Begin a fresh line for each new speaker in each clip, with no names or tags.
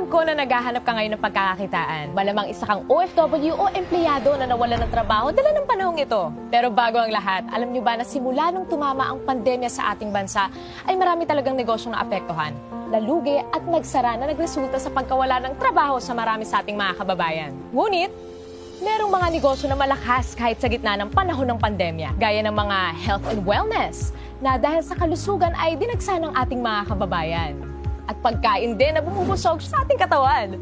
Alam ko na naghahanap ka ngayon ng pagkakakitaan. Malamang isa kang OFW o empleyado na nawala ng trabaho dala ng panahong ito. Pero bago ang lahat, alam niyo ba na simula nung tumama ang pandemya sa ating bansa, ay marami talagang negosyong naapektuhan, lalugi at nagsara na nagresulta sa pagkawala ng trabaho sa marami sa ating mga kababayan. Ngunit, merong mga negosyo na malakas kahit sa gitna ng panahon ng pandemya, gaya ng mga health and wellness, na dahil sa kalusugan ay dinagsa ng ating mga kababayan. At pagkain din na bumubusog sa ating katawan.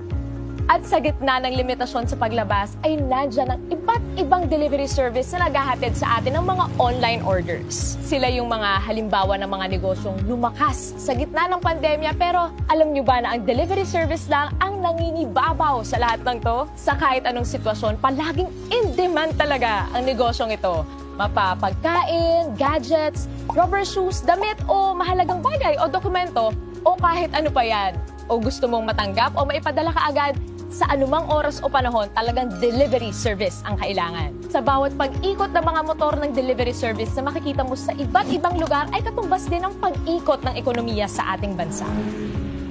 At sa gitna ng limitasyon sa paglabas ay nandyan ang iba't ibang delivery service na naghahatid sa atin ng mga online orders. Sila yung mga halimbawa ng mga negosyong lumakas sa gitna ng pandemya, pero alam nyo ba na ang delivery service lang ang nangingibabaw sa lahat ng to? Sa kahit anong sitwasyon, palaging in demand talaga ang negosyong ito. Mapapagkain, gadgets, rubber shoes, damit o mahalagang bagay o dokumento o kahit ano pa yan. O gusto mong matanggap o maipadala ka agad, sa anumang oras o panahon, talagang delivery service ang kailangan. Sa bawat pag-ikot ng mga motor ng delivery service na makikita mo sa iba't ibang lugar ay katumbas din ang pag-ikot ng ekonomiya sa ating bansa.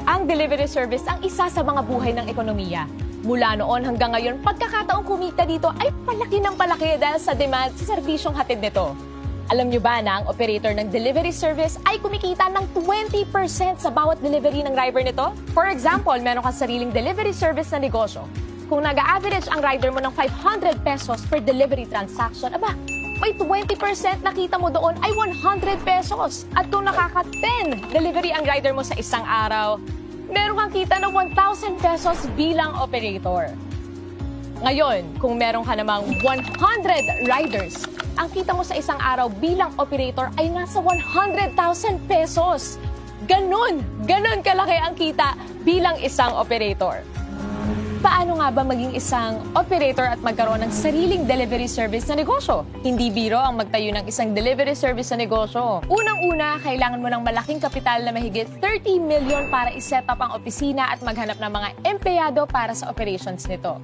Ang delivery service ang isa sa mga buhay ng ekonomiya. Mula noon hanggang ngayon, pagkakataong kumita dito ay palaki ng palaki dahil sa demand sa serbisyong hatid nito. Alam nyo ba na ang operator ng delivery service ay kumikita ng 20% sa bawat delivery ng driver nito? For example, meron kang sariling delivery service na negosyo. Kung nag-average ang rider mo ng 500 pesos per delivery transaction, aba, may 20% nakita mo doon ay 100 pesos. At kung nakaka-10 delivery ang rider mo sa isang araw, meron kang kita ng 1,000 pesos bilang operator. Ngayon, kung meron ka namang 100 riders, ang kita mo sa isang araw bilang operator ay nasa 100,000 pesos. Ganon kalaki ang kita bilang isang operator. Paano nga ba maging isang operator at magkaroon ng sariling delivery service na negosyo? Hindi biro ang magtayo ng isang delivery service na negosyo. Unang-una, kailangan mo ng malaking kapital na mahigit 30 million para iset up ang opisina at maghanap ng mga empleyado para sa operations nito.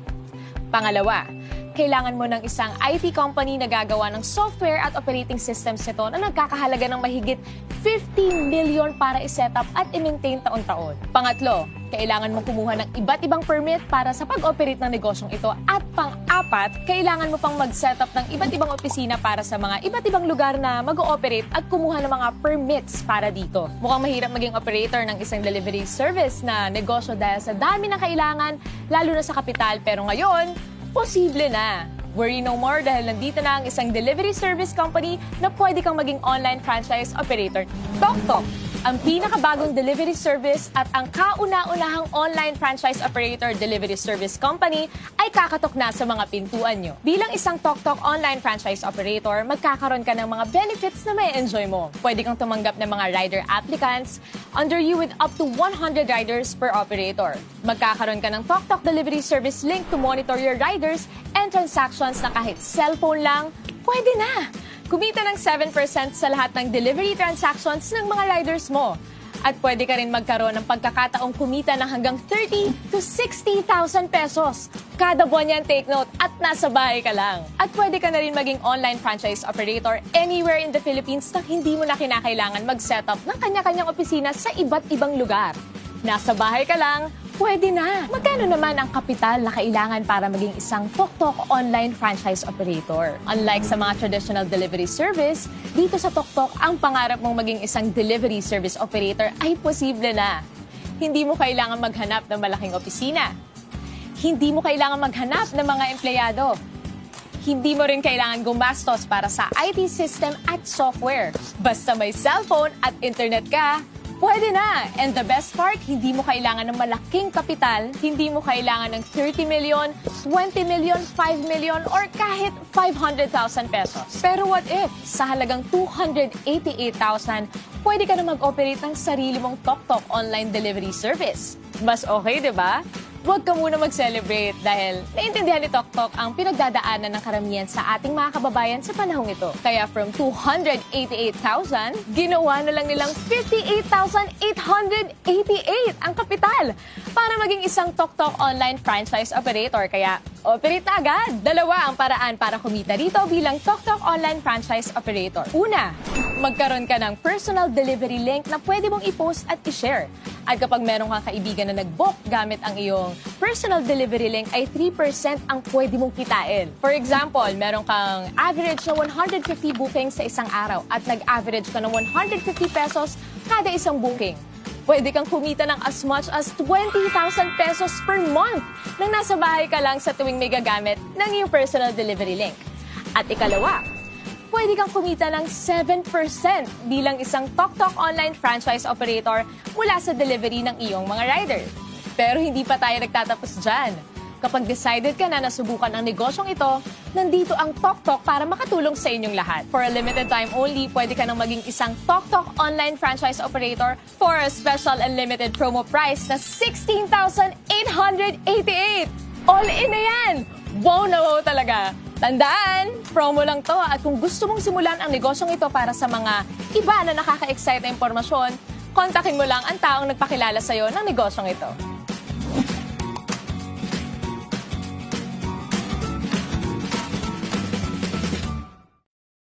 Pangalawa, kailangan mo ng isang IT company na gagawa ng software at operating systems nito na nagkakahalaga ng mahigit 50 million para iset up at i-maintain taon-taon. Pangatlo, kailangan mong kumuha ng iba't ibang permit para sa pag-operate ng negosyong ito. At pang-apat, kailangan mo pang mag-set up ng iba't ibang opisina para sa mga iba't ibang lugar na mag-ooperate at kumuha ng mga permits para dito. Mukhang mahirap maging operator ng isang delivery service na negosyo dahil sa dami ng kailangan, lalo na sa kapital. Pero ngayon, posible na. Worry no more dahil nandito na ang isang delivery service company na pwede kang maging online franchise operator. TokTok, ang pinakabagong delivery service at ang kauna-unahang online franchise operator delivery service company ay kakatok na sa mga pintuan nyo. Bilang isang TokTok online franchise operator, magkakaroon ka ng mga benefits na may enjoy mo. Pwede kang tumanggap ng mga rider applicants under you with up to 100 riders per operator. Magkakaroon ka ng TokTok delivery service link to monitor your riders and transactions na kahit cellphone lang, pwede na! Kumita ng 7% sa lahat ng delivery transactions ng mga riders mo. At pwede ka rin magkaroon ng pagkakataong kumita ng hanggang 30 to 60,000 pesos. Kada buwan yan, take note, at nasa bahay ka lang. At pwede ka na rin maging online franchise operator anywhere in the Philippines na hindi mo na kinakailangan mag-set up ng kanya-kanyang opisina sa iba't ibang lugar. Nasa bahay ka lang, pwede na. Magkano naman ang kapital na kailangan para maging isang TokTok online franchise operator? Unlike sa mga traditional delivery service, dito sa TokTok, ang pangarap mong maging isang delivery service operator ay posible na. Hindi mo kailangan maghanap ng malaking opisina. Hindi mo kailangan maghanap ng mga empleyado. Hindi mo rin kailangan gumastos para sa IT system at software. Basta may cellphone at internet ka, pwede na! And the best part, hindi mo kailangan ng malaking kapital, hindi mo kailangan ng 30 million, 20 million, 5 million, or kahit 500,000 pesos. Pero what if, sa halagang 288,000, pwede ka na mag-operate ng sarili mong TokTok online delivery service? Mas okay, di ba? Huwag ka muna mag-celebrate dahil naintindihan ni TokTok ang pinagdadaanan ng karamihan sa ating mga kababayan sa panahong ito. Kaya from 288,000, ginawa na lang nilang 58,888 ang kapital para maging isang TokTok online franchise operator. Kaya operate na agad! Dalawa ang paraan para kumita dito bilang TokTok online franchise operator. Una, magkaroon ka ng personal delivery link na pwede mong i-post at i-share. At kapag meron kang kaibigan na nag-book gamit ang iyong personal delivery link, ay 3% ang pwede mong kitain. For example, meron kang average na 150 bookings sa isang araw at nag-average ka ng 150 pesos kada isang booking. Pwede kang kumita ng as much as 20,000 pesos per month nang nasa bahay ka lang sa tuwing may gagamit ng iyong personal delivery link. At ikalawa, pwede kang kumita ng 7% bilang isang TokTok online franchise operator mula sa delivery ng iyong mga rider. Pero hindi pa tayo nagtatapos dyan. Kapag decided ka na nasubukan ang negosyong ito, nandito ang TokTok para makatulong sa inyong lahat. For a limited time only, pwede ka nang maging isang TokTok online franchise operator for a special and limited promo price na 16,888! All in na yan! Wow na wow talaga! Tandaan, promo lang to at kung gusto mong simulan ang negosyong ito para sa mga iba na nakaka-excite na impormasyon, kontakin mo lang ang taong nagpakilala sa'yo ng negosyong ito.